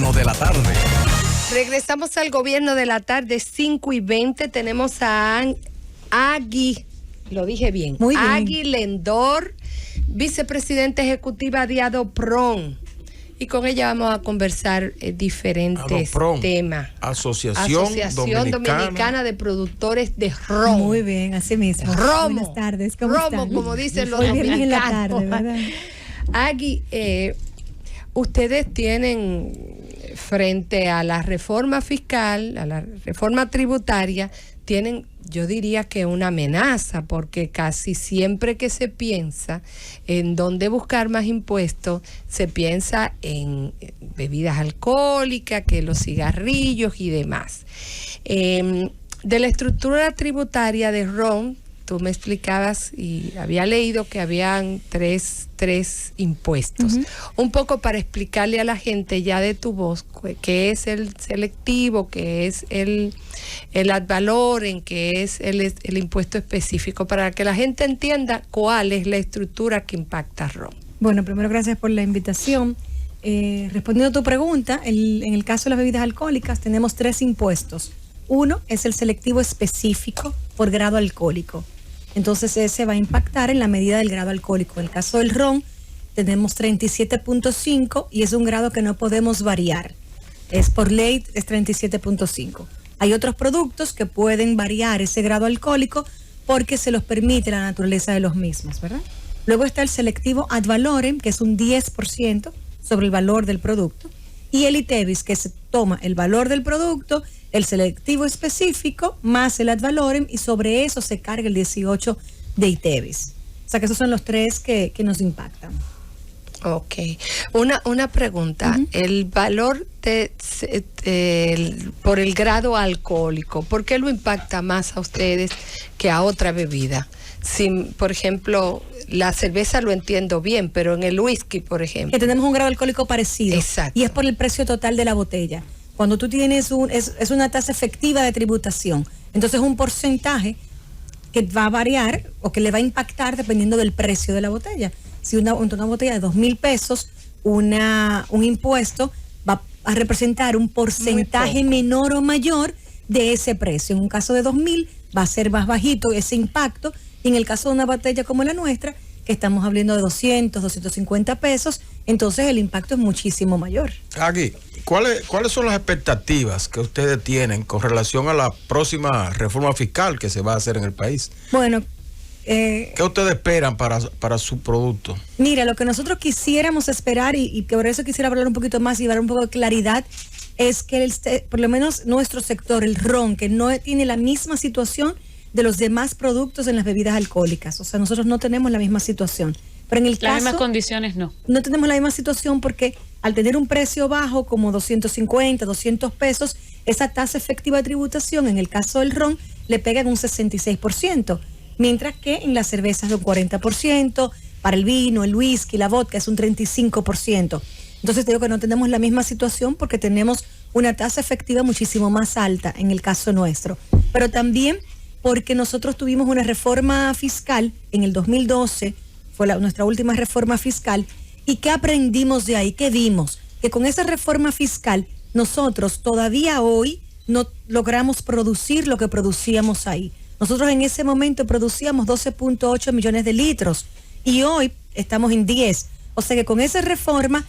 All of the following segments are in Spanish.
Gobierno de la Tarde. Regresamos al Gobierno de la Tarde, 5:20. Tenemos a Agui, lo dije bien, muy bien. Agui Lendor, vicepresidenta ejecutiva de Adopron. Y con ella vamos a conversar diferentes temas. Asociación Dominicana de Productores de Ron. Muy bien, así mismo. Romo. Buenas tardes, ¿cómo Romo, están? como dicen los Hoy dominicanos. en la tarde, ¿verdad? Agui, ustedes tienen frente a la reforma fiscal, a la reforma tributaria, tienen, yo diría que una amenaza, porque casi siempre que se piensa en dónde buscar más impuestos, se piensa en bebidas alcohólicas, que los cigarrillos y demás. De la estructura tributaria de Ron, tú me explicabas y había leído que habían tres impuestos. Un poco para explicarle a la gente ya de tu voz qué es el selectivo, qué es el ad valorem, qué es el impuesto específico, para que la gente entienda cuál es la estructura que impacta a Ron. Bueno, primero gracias por la invitación. Respondiendo a tu pregunta, en el caso de las bebidas alcohólicas tenemos 3 impuestos. Uno es el selectivo específico por grado alcohólico. Entonces ese va a impactar en la medida del grado alcohólico. En el caso del ron tenemos 37.5 y es un grado que no podemos variar. Es por ley, es 37.5. Hay otros productos que pueden variar ese grado alcohólico porque se los permite la naturaleza de los mismos, ¿verdad? Luego está el selectivo ad valorem, que es un 10% sobre el valor del producto. Y el ITEVIS, que se toma el valor del producto, el selectivo específico más el ad valorem, y sobre eso se carga el 18 de ITEVIS. O sea que esos son los 3 que nos impactan. Ok. Una pregunta. El valor por el grado alcohólico, ¿por qué lo impacta más a ustedes que a otra bebida? Si, por ejemplo, la cerveza lo entiendo bien, pero en el whisky, por ejemplo. Que tenemos un grado alcohólico parecido. Exacto. Y es por el precio total de la botella. Cuando tú tienes es una tasa efectiva de tributación. Entonces un porcentaje que va a variar o que le va a impactar dependiendo del precio de la botella. Si una botella de 2,000 pesos, un impuesto va a representar un porcentaje menor o mayor de ese precio. En un caso de 2,000 va a ser más bajito ese impacto. Y en el caso de una botella como la nuestra, que estamos hablando de 200, 250 pesos, entonces el impacto es muchísimo mayor. Aquí, ¿cuáles son las expectativas que ustedes tienen con relación a la próxima reforma fiscal que se va a hacer en el país? Bueno, ¿qué ustedes esperan para su producto? Mira, lo que nosotros quisiéramos esperar, y por eso quisiera hablar un poquito más y dar un poco de claridad, es que por lo menos nuestro sector, el ron, que no tiene la misma situación de los demás productos en las bebidas alcohólicas. O sea, nosotros no tenemos la misma situación. Pero en el caso, las mismas condiciones no. No tenemos la misma situación porque al tener un precio bajo como 250, 200 pesos, esa tasa efectiva de tributación en el caso del ron le pega en un 66%, mientras que en las cervezas es un 40%, para el vino, el whisky, la vodka es un 35%. Entonces te digo que no tenemos la misma situación porque tenemos una tasa efectiva muchísimo más alta en el caso nuestro. Pero también porque nosotros tuvimos una reforma fiscal en el 2012, fue nuestra última reforma fiscal, y ¿qué aprendimos de ahí? ¿Qué vimos? Que con esa reforma fiscal nosotros todavía hoy no logramos producir lo que producíamos ahí. Nosotros en ese momento producíamos 12.8 millones de litros y hoy estamos en 10. O sea que con esa reforma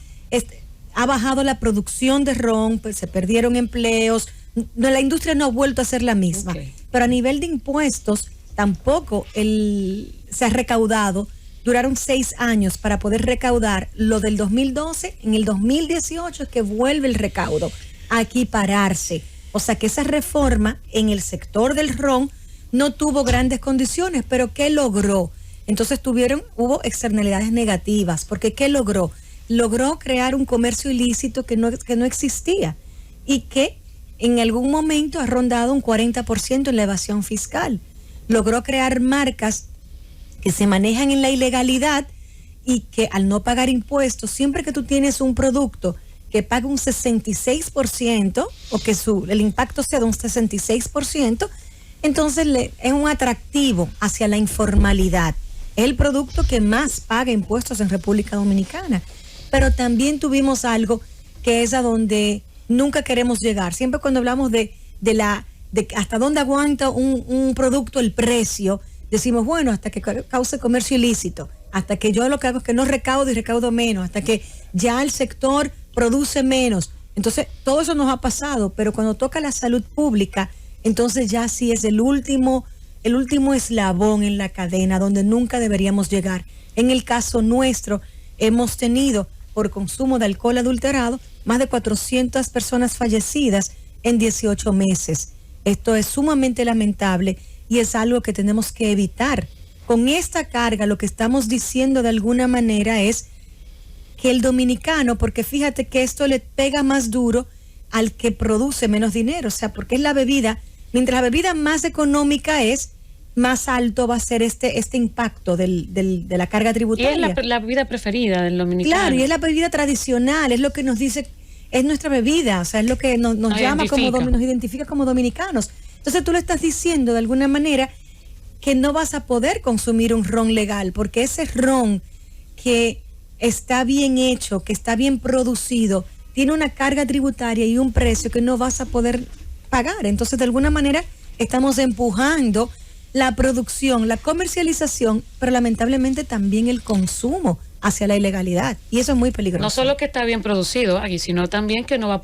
ha bajado la producción de ron, pues se perdieron empleos, la industria no ha vuelto a ser la misma. Okay. Pero a nivel de impuestos tampoco se ha recaudado. Duraron 6 años para poder recaudar lo del 2012. En el 2018 es que vuelve el recaudo a equipararse. O sea que esa reforma en el sector del ron no tuvo grandes condiciones, pero ¿qué logró? Entonces hubo externalidades negativas, porque ¿qué logró? Logró crear un comercio ilícito que no existía y que en algún momento ha rondado un 40% en la evasión fiscal. Logró crear marcas que se manejan en la ilegalidad y que al no pagar impuestos, siempre que tú tienes un producto que paga un 66% o que el impacto sea de un 66%, entonces es un atractivo hacia la informalidad. Es el producto que más paga impuestos en República Dominicana. Pero también tuvimos algo que es a donde nunca queremos llegar. Siempre cuando hablamos de hasta dónde aguanta un producto el precio, decimos, bueno, hasta que cause comercio ilícito, hasta que yo lo que hago es que no recaudo y recaudo menos, hasta que ya el sector produce menos. Entonces, todo eso nos ha pasado, pero cuando toca la salud pública, entonces ya sí es el último eslabón en la cadena donde nunca deberíamos llegar. En el caso nuestro, hemos tenido por consumo de alcohol adulterado más de 400 personas fallecidas en 18 meses. Esto es sumamente lamentable y es algo que tenemos que evitar. Con esta carga, lo que estamos diciendo de alguna manera es que el dominicano, porque fíjate que esto le pega más duro al que produce menos dinero, o sea, porque es la bebida, mientras la bebida más económica es, más alto va a ser este impacto de la carga tributaria. Y es la bebida preferida del dominicano. Claro, y es la bebida tradicional, es lo que nos dice, es nuestra bebida, o sea, es lo que nos llama nos identifica como dominicanos. Entonces tú le estás diciendo de alguna manera que no vas a poder consumir un ron legal, porque ese ron que está bien hecho, que está bien producido, tiene una carga tributaria y un precio que no vas a poder pagar. Entonces, de alguna manera, estamos empujando la producción, la comercialización, pero lamentablemente también el consumo hacia la ilegalidad. Y eso es muy peligroso. No solo que está bien producido aquí, sino también que no va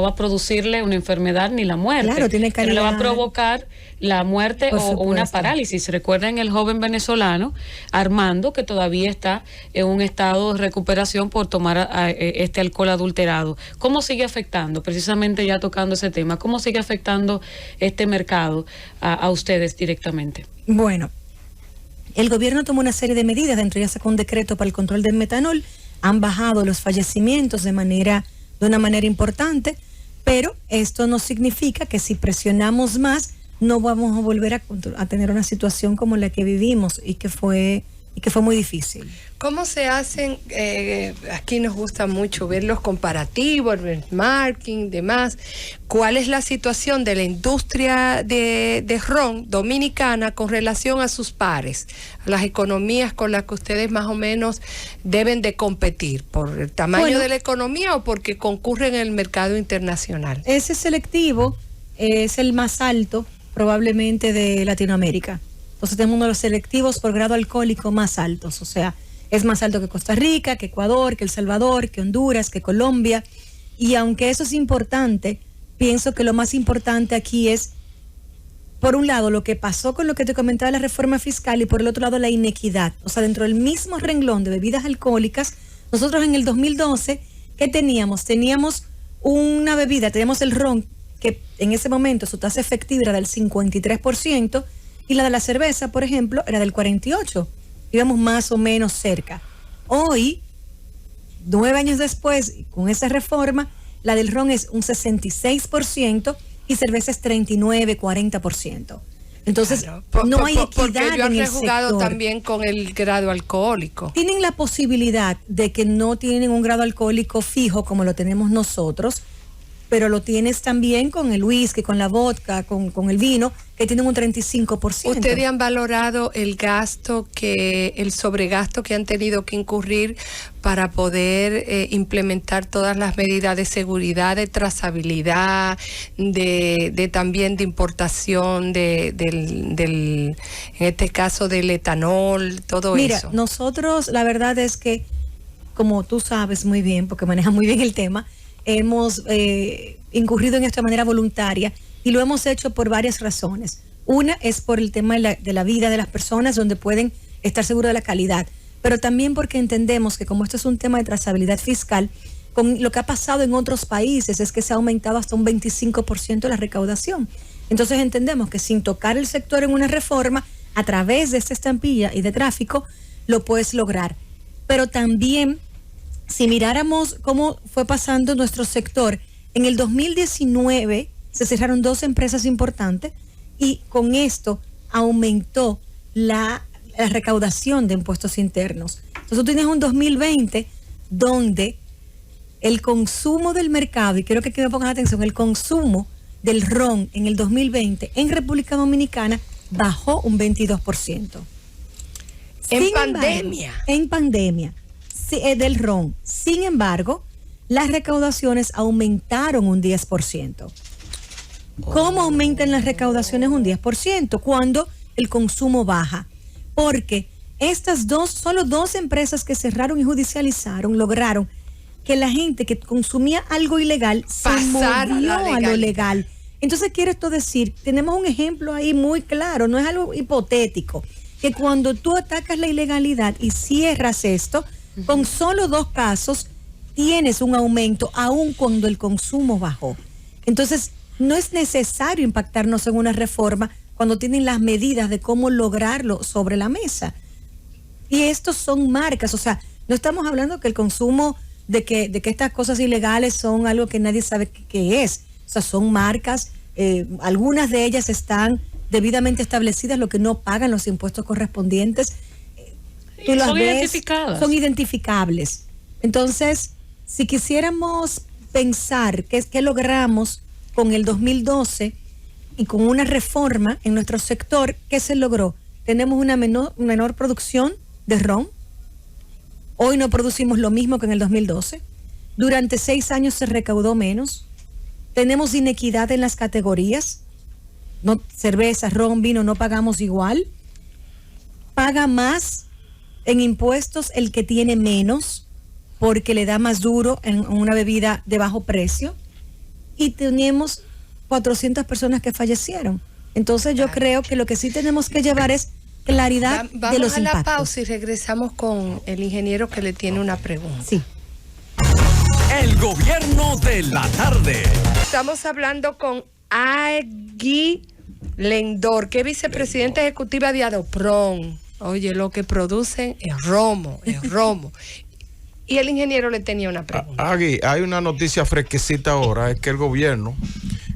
a producirle una enfermedad ni la muerte. Claro, tiene calidad. Que no le va a provocar la muerte o una parálisis. Recuerden el joven venezolano Armando, que todavía está en un estado de recuperación por tomar este alcohol adulterado. ¿Cómo sigue afectando? Precisamente ya tocando ese tema, ¿cómo sigue afectando este mercado a ustedes directamente? Bueno, el gobierno tomó una serie de medidas, dentro ya sacó un decreto para el control del metanol, han bajado los fallecimientos de una manera importante, pero esto no significa que si presionamos más no vamos a volver a tener una situación como la que vivimos y que fue muy difícil. ¿Cómo se hacen? Aquí nos gusta mucho ver los comparativos, el benchmarking, demás. ¿Cuál es la situación de la industria de ron dominicana con relación a sus pares, a las economías con las que ustedes más o menos deben de competir? ¿Por el tamaño de la economía o porque concurren en el mercado internacional? Ese selectivo es el más alto probablemente de Latinoamérica. Entonces tenemos uno de los selectivos por grado alcohólico más altos, o sea, es más alto que Costa Rica, que Ecuador, que El Salvador, que Honduras, que Colombia. Y aunque eso es importante, pienso que lo más importante aquí es, por un lado, lo que pasó con lo que te comentaba la reforma fiscal y por el otro lado la inequidad. O sea, dentro del mismo renglón de bebidas alcohólicas, nosotros en el 2012, ¿qué teníamos? Teníamos una bebida, teníamos el ron, que en ese momento su tasa efectiva era del 53%, y la de la cerveza, por ejemplo, era del 48%. Íbamos más o menos cerca. Hoy, 9 años después, con esa reforma, la del ron es un 66% y cerveza es 39, 40%. Entonces, claro, no hay equidad porque ellos han en el rejugado sector. también con el grado alcohólico. Tienen la posibilidad de que no tienen un grado alcohólico fijo como lo tenemos nosotros, pero lo tienes también con el whisky, con la vodka, con el vino, que tienen un 35%. ¿Ustedes han valorado el sobregasto que han tenido que incurrir para poder implementar todas las medidas de seguridad, de trazabilidad, de también de importación en este caso del etanol, todo Mira, eso? nosotros la verdad es que, como tú sabes muy bien, porque manejas muy bien el tema, hemos incurrido en esto de manera voluntaria y lo hemos hecho por varias razones. Una es por el tema de la vida de las personas, donde pueden estar seguros de la calidad, pero también porque entendemos que como esto es un tema de trazabilidad fiscal, con lo que ha pasado en otros países es que se ha aumentado hasta un 25% la recaudación. Entonces entendemos que sin tocar el sector en una reforma, a través de esta estampilla y de tráfico, lo puedes lograr. Pero también, si miráramos cómo fue pasando nuestro sector, en el 2019 se cerraron 2 empresas importantes y con esto aumentó la recaudación de impuestos internos. Entonces tú tienes un 2020 donde el consumo del mercado, y quiero que me pongan atención, el consumo del ron en el 2020 en República Dominicana bajó un 22%. En pandemia. En pandemia. Del ron. Sin embargo, las recaudaciones aumentaron un 10%. ¿Cómo aumentan las recaudaciones un 10%? Cuando el consumo baja. Porque solo dos empresas que cerraron y judicializaron lograron que la gente que consumía algo ilegal se movió a lo legal. Entonces, quiere esto decir, tenemos un ejemplo ahí muy claro, no es algo hipotético, que cuando tú atacas la ilegalidad y cierras esto, con solo 2 casos tienes un aumento, aun cuando el consumo bajó. Entonces, no es necesario impactarnos en una reforma cuando tienen las medidas de cómo lograrlo sobre la mesa. Y estos son marcas, o sea, no estamos hablando que el consumo de que estas cosas ilegales son algo que nadie sabe qué es. O sea, son marcas, algunas de ellas están debidamente establecidas, lo que no pagan los impuestos correspondientes. Tú las ves, identificadas. Son identificables. Entonces, si quisiéramos pensar qué logramos con el 2012 y con una reforma en nuestro sector, ¿qué se logró? Tenemos una menor producción de ron. Hoy no producimos lo mismo que en el 2012. Durante 6 años se recaudó menos. Tenemos inequidad en las categorías. No, cerveza, ron, vino, no pagamos igual. Paga más en impuestos el que tiene menos, porque le da más duro en una bebida de bajo precio. Y tenemos 400 personas que fallecieron. Entonces yo creo que lo que sí tenemos que llevar es claridad de los impactos. Vamos a la pausa y regresamos con el ingeniero que le tiene una pregunta. Sí. El gobierno de la tarde. Estamos hablando con Agui Lendor, que es vicepresidenta ejecutiva de Adopron. Oye, lo que producen es romo. Y el ingeniero le tenía una pregunta. Agui, hay una noticia fresquecita ahora, es que el gobierno,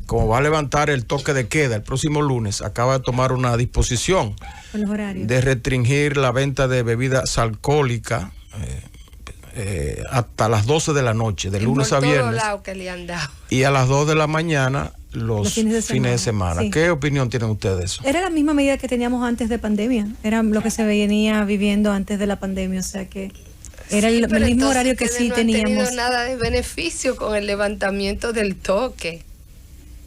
como va a levantar el toque de queda el próximo lunes, acaba de tomar una disposición de restringir la venta de bebidas alcohólicas hasta las 12 de la noche, de lunes a viernes, que le han dado. Y a las 2 de la mañana los fines de semana. Sí. ¿Qué opinión tienen ustedes de eso? Era la misma medida que teníamos antes de pandemia, era lo que se venía viviendo antes de la pandemia, o sea que era el mismo horario que sí teníamos. No han tenido nada de beneficio con el levantamiento del toque.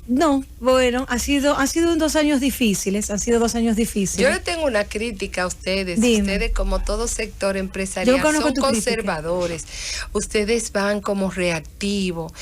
No, bueno, ha sido 2 años difíciles, Yo le tengo una crítica a ustedes. Dime. Ustedes, como todo sector empresarial, son conservadores. Crítica. Ustedes van como reactivos.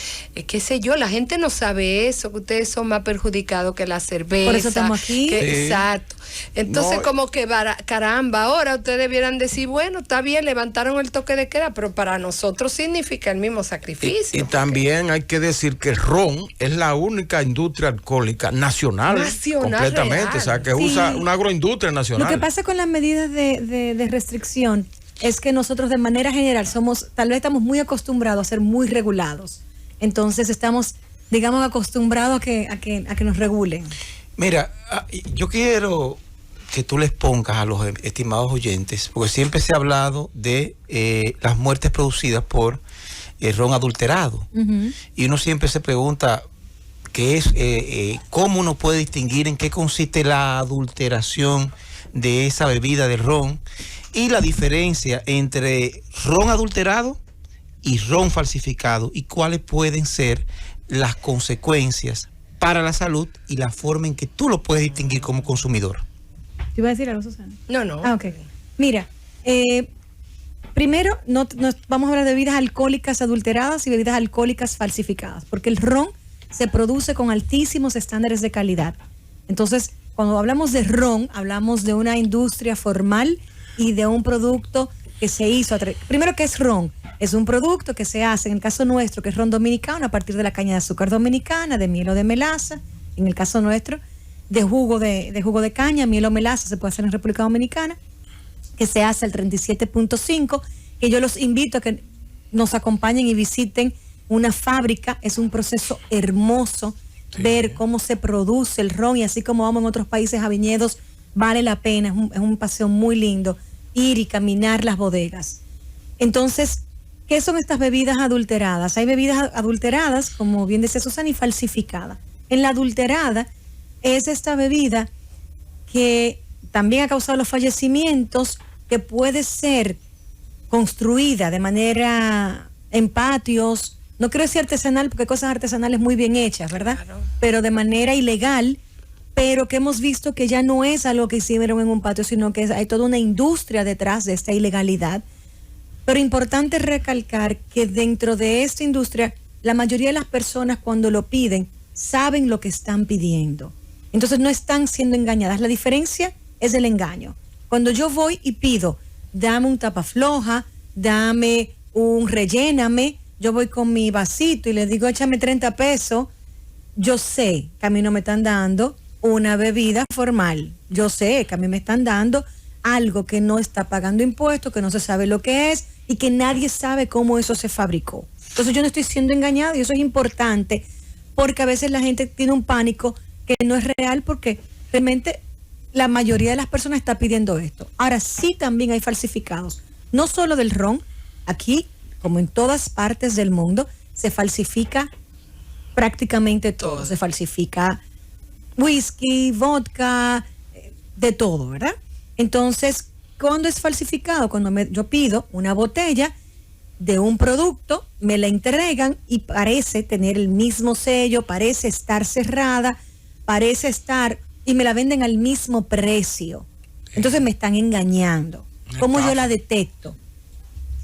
Qué sé yo, la gente no sabe eso, que ustedes son más perjudicados que la cerveza. Por eso estamos aquí. Sí. Exacto. Entonces, como que caramba, ahora ustedes debieran decir, bueno, está bien, levantaron el toque de queda, pero para nosotros significa el mismo sacrificio. Y también hay que decir que el ron es la única industria alcohólica nacional completamente, real. O sea, que usa una agroindustria nacional. Lo que pasa con las medidas de restricción es que nosotros de manera general tal vez estamos muy acostumbrados a ser muy regulados. Entonces estamos, digamos, acostumbrados a que nos regulen. Mira, yo quiero que tú les pongas a los estimados oyentes, porque siempre se ha hablado de las muertes producidas por ron adulterado. Uh-huh. Y uno siempre se pregunta cómo uno puede distinguir en qué consiste la adulteración de esa bebida de ron y la diferencia entre ron adulterado y ron falsificado y cuáles pueden ser las consecuencias para la salud y la forma en que tú lo puedes distinguir como consumidor. ¿Te iba a decir algo, Susana? No. Ah, ok. Mira, primero no vamos a hablar de bebidas alcohólicas adulteradas y bebidas alcohólicas falsificadas, porque el ron se produce con altísimos estándares de calidad. Entonces, cuando hablamos de ron, hablamos de una industria formal y de un producto que se hizo. Primero, ¿qué es ron? Es un producto que se hace, en el caso nuestro, que es ron dominicano, a partir de la caña de azúcar dominicana, de miel o de melaza. En el caso nuestro, de jugo de caña, miel o melaza, se puede hacer en República Dominicana, que se hace al 37.5, que yo los invito a que nos acompañen y visiten una fábrica. Es un proceso hermoso, sí. Ver cómo se produce el ron, y así como vamos en otros países a viñedos, vale la pena, es un paseo muy lindo, ir y caminar las bodegas. Entonces, ¿qué son estas bebidas adulteradas? Hay bebidas adulteradas, como bien decía Susana, y falsificadas. En la adulterada es esta bebida que también ha causado los fallecimientos, que puede ser construida de manera en patios no quiero decir artesanal, porque hay cosas artesanales muy bien hechas, ¿verdad? Claro. Pero de manera ilegal, pero que hemos visto que ya no es algo que hicieron en un patio, sino que hay toda una industria detrás de esta ilegalidad. Pero importante recalcar que dentro de esta industria, la mayoría de las personas cuando lo piden, saben lo que están pidiendo. Entonces no están siendo engañadas. La diferencia es el engaño. Cuando yo voy y pido, dame un tapa floja, dame un relléname, yo voy con mi vasito y le digo, échame 30 pesos, yo sé que a mí no me están dando una bebida formal. Yo sé que a mí me están dando algo que no está pagando impuestos, que no se sabe lo que es y que nadie sabe cómo eso se fabricó. Entonces yo no estoy siendo engañado y eso es importante porque a veces la gente tiene un pánico que no es real porque realmente la mayoría de las personas está pidiendo esto. Ahora sí también hay falsificados, no solo del ron, aquí como en todas partes del mundo se falsifica prácticamente todo, se falsifica whisky, vodka, de todo, ¿verdad? Entonces, ¿cuándo es falsificado? Cuando yo pido una botella de un producto, me la entregan y parece tener el mismo sello, parece estar cerrada, parece estar, y me la venden al mismo precio. Entonces me están engañando. ¿Cómo yo la detecto?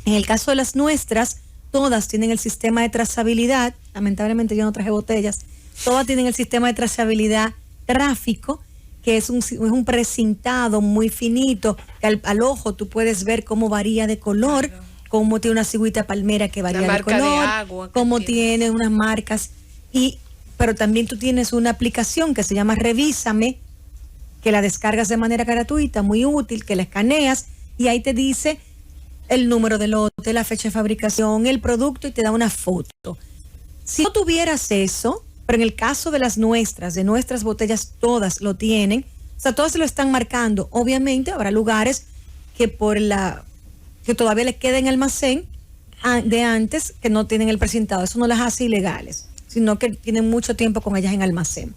En el caso de las nuestras, todas tienen el sistema de trazabilidad, lamentablemente yo no traje botellas, todas tienen el sistema de trazabilidad tráfico, que es un precintado muy finito, que al ojo tú puedes ver cómo varía de color, claro, cómo tiene una cigüita palmera que varía de color, de agua, cómo tiene unas marcas, pero también tú tienes una aplicación que se llama Revísame, que la descargas de manera gratuita, muy útil, que la escaneas y ahí te dice el número del lote, la fecha de fabricación, el producto y te da una foto. Si no tuvieras eso, pero en el caso de las nuestras, de nuestras botellas, todas lo tienen, o sea, todas se lo están marcando. Obviamente habrá lugares que que todavía le queda en almacén de antes que no tienen el precintado. Eso no las hace ilegales, sino que tienen mucho tiempo con ellas en almacén.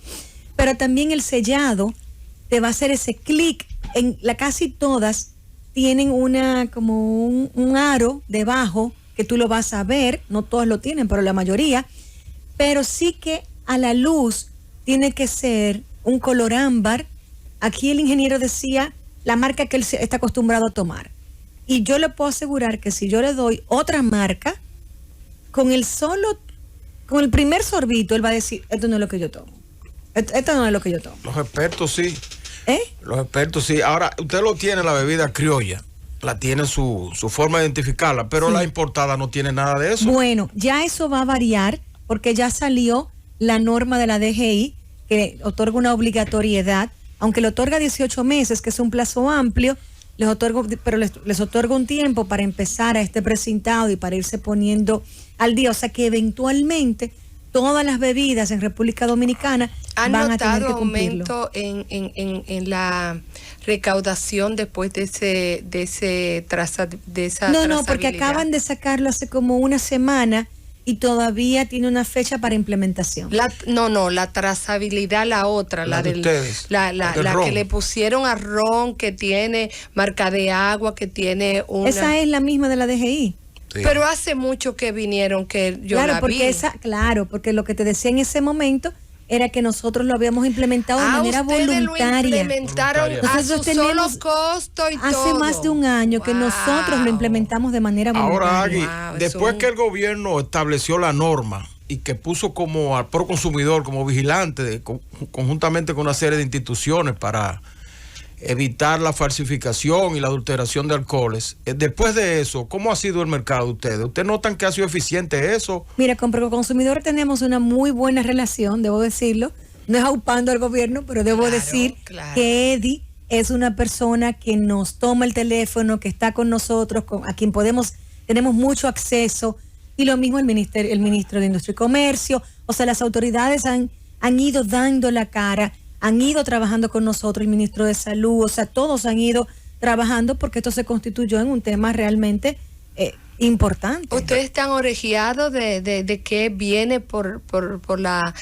Pero también el sellado te va a hacer ese clic. Casi todas tienen como un aro debajo que tú lo vas a ver. No todos lo tienen, pero la mayoría. Pero sí que a la luz tiene que ser un color ámbar. Aquí el ingeniero decía la marca que él está acostumbrado a tomar. Y yo le puedo asegurar que si yo le doy otra marca, con el primer sorbito, él va a decir, esto no es lo que yo tomo. Esto no es lo que yo tomo. Los expertos sí. Los expertos sí. Ahora, usted lo tiene la bebida criolla. La tiene su forma de identificarla, pero sí, la importada no tiene nada de eso. Bueno, ya eso va a variar porque ya salió la norma de la DGI que otorga una obligatoriedad, aunque le otorga 18 meses, que es un plazo amplio, les otorga un tiempo para empezar a este precintado y para irse poniendo al día. O sea que eventualmente todas las bebidas en República Dominicana van a tener que cumplirlo. ¿Han notado aumento en la recaudación después de esa trazabilidad? No, porque acaban de sacarlo hace como una semana y todavía tiene una fecha para implementación. La trazabilidad, la otra, la que le pusieron a ron, que tiene marca de agua, que tiene una... Esa es la misma de la DGI. Sí. Pero hace mucho que vinieron que yo la vi. Porque lo que te decía en ese momento era que nosotros lo habíamos implementado de manera voluntaria. Lo implementaron a su solo costo y todo. Hace más de un año que nosotros lo implementamos de manera voluntaria. Ahora, Agui, después que el gobierno estableció la norma y que puso como al proconsumidor como vigilante conjuntamente con una serie de instituciones para evitar la falsificación y la adulteración de alcoholes, después de eso, ¿cómo ha sido el mercado de ustedes? ¿Ustedes notan que ha sido eficiente eso? Mira, con Proconsumidor tenemos una muy buena relación, debo decirlo. No es aupando al gobierno, pero debo decir que Eddie es una persona que nos toma el teléfono, que está con nosotros, a quien tenemos mucho acceso, y lo mismo el ministro de Industria y Comercio. O sea, las autoridades han ido dando la cara, han ido trabajando con nosotros, el ministro de Salud, o sea, todos han ido trabajando porque esto se constituyó en un tema realmente importante. ¿Ustedes están orejeados de qué viene por la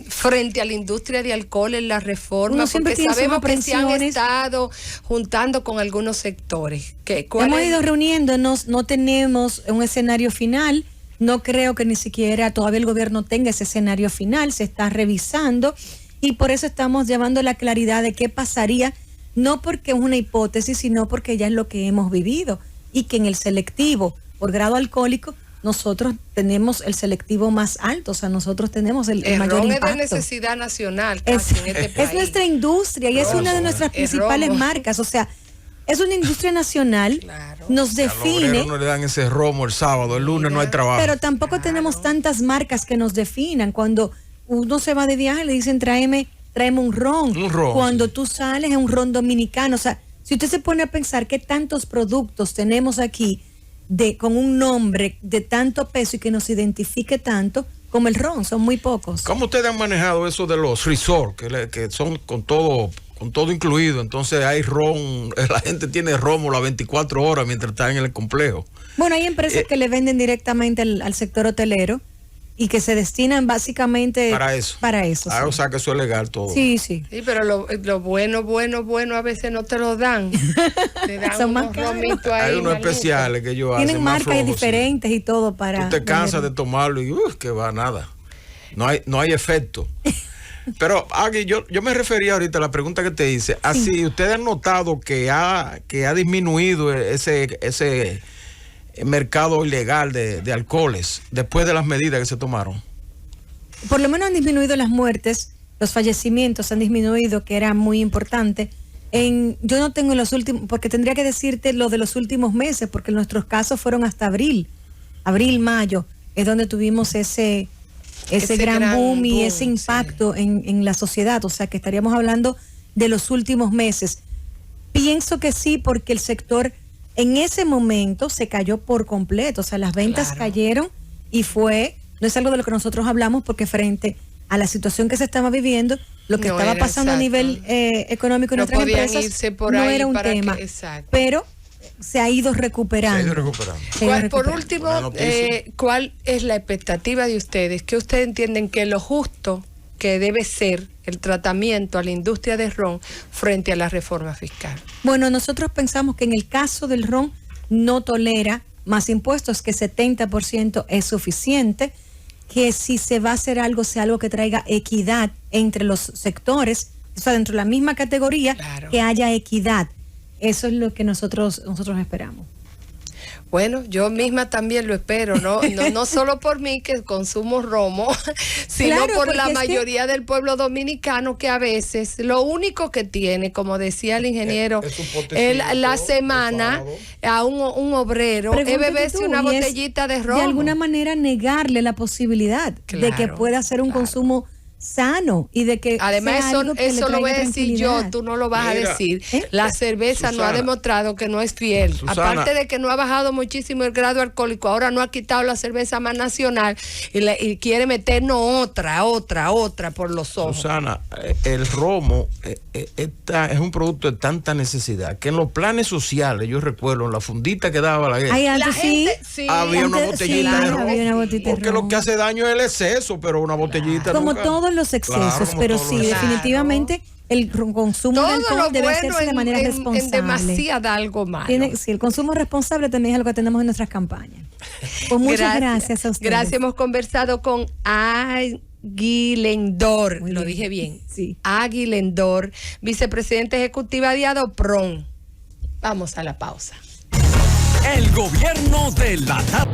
frente a la industria de alcohol en la reforma? Porque sabemos que se han estado juntando con algunos sectores. Hemos ido reuniéndonos, no tenemos un escenario final, No creo que ni siquiera todavía el gobierno tenga ese escenario final, se está revisando y por eso estamos llevando la claridad de qué pasaría, no porque es una hipótesis, sino porque ya es lo que hemos vivido y que en el selectivo por grado alcohólico nosotros tenemos el selectivo más alto, o sea, nosotros tenemos el mayor impacto. Es de necesidad nacional casi en este país. Es nuestra industria y es una de nuestras principales marcas, o sea, es una industria nacional, claro. Nos define. A los no le dan ese romo el sábado, el lunes no hay trabajo. Pero tampoco tenemos tantas marcas que nos definan. Cuando uno se va de viaje le dicen tráeme un ron. Un ron. Cuando tú sales es un ron dominicano. O sea, si usted se pone a pensar qué tantos productos tenemos aquí con un nombre de tanto peso y que nos identifique tanto como el ron, son muy pocos. ¿Cómo ustedes han manejado eso de los resorts que son con todo incluido? Entonces hay ron, la gente tiene romo las 24 horas mientras está en el complejo. Bueno, hay empresas que le venden directamente al sector hotelero y que se destinan básicamente para eso. Sí. O sea que eso es legal todo. Sí. Sí, pero lo bueno a veces no te lo dan. Te dan son unos romitos ahí. Hay unos especiales que ellos hacen. Tienen marcas flojos, diferentes y todo para. Tú te cansas de tomarlo y que va nada. No hay efecto. Pero Agui, yo me refería ahorita a la pregunta que te hice. Así, ¿ustedes han notado que ha disminuido ese mercado ilegal de alcoholes después de las medidas que se tomaron? Por lo menos han disminuido las muertes, los fallecimientos han disminuido, que era muy importante. Yo no tengo los últimos, porque tendría que decirte lo de los últimos meses, porque nuestros casos fueron hasta abril, mayo, es donde tuvimos ese gran boom y ese impacto en la sociedad, o sea que estaríamos hablando de los últimos meses. Pienso que sí, porque el sector en ese momento se cayó por completo, o sea, las ventas cayeron y no es algo de lo que nosotros hablamos porque frente a la situación que se estaba viviendo, lo que estaba pasando a nivel económico en nuestras empresas no era un tema, pero se ha ido recuperando. Por último, ¿cuál es la expectativa de ustedes? ¿Qué ustedes entienden que lo justo que debe ser el tratamiento a la industria del ron frente a la reforma fiscal? Bueno, nosotros pensamos que en el caso del ron no tolera más impuestos, que 70% es suficiente, que si se va a hacer algo, sea algo que traiga equidad entre los sectores, o sea, dentro de la misma categoría, que haya equidad. Eso es lo que nosotros esperamos. Bueno, yo misma también lo espero, no solo por mí que consumo romo, sino por la mayoría del pueblo dominicano que a veces lo único que tiene, como decía el ingeniero, la semana a un obrero es beberse una botellita de romo. De alguna manera negarle la posibilidad de que pueda hacer un consumo sano y de que además eso lo voy a decir yo, tú no lo vas a decir. La cerveza Susana, no ha demostrado que no es fiel. Susana, aparte de que no ha bajado muchísimo el grado alcohólico, ahora no ha quitado la cerveza más nacional y quiere meternos otra por los ojos. Susana, el romo es un producto de tanta necesidad que en los planes sociales, yo recuerdo en la fundita que daba la guerra, había una botellita de romo, porque lo que hace daño es el exceso, pero una botellita como todos los excesos, pero sí, definitivamente el consumo de alcohol debe hacerse de manera responsable. En demasiada algo malo. El consumo responsable también es algo que tenemos en nuestras campañas. Pues muchas gracias a ustedes. Gracias, hemos conversado con Aguilendor, lo dije bien. Sí. Aguilendor, vicepresidenta ejecutiva de Adopron. Vamos a la pausa. El gobierno de la tarde.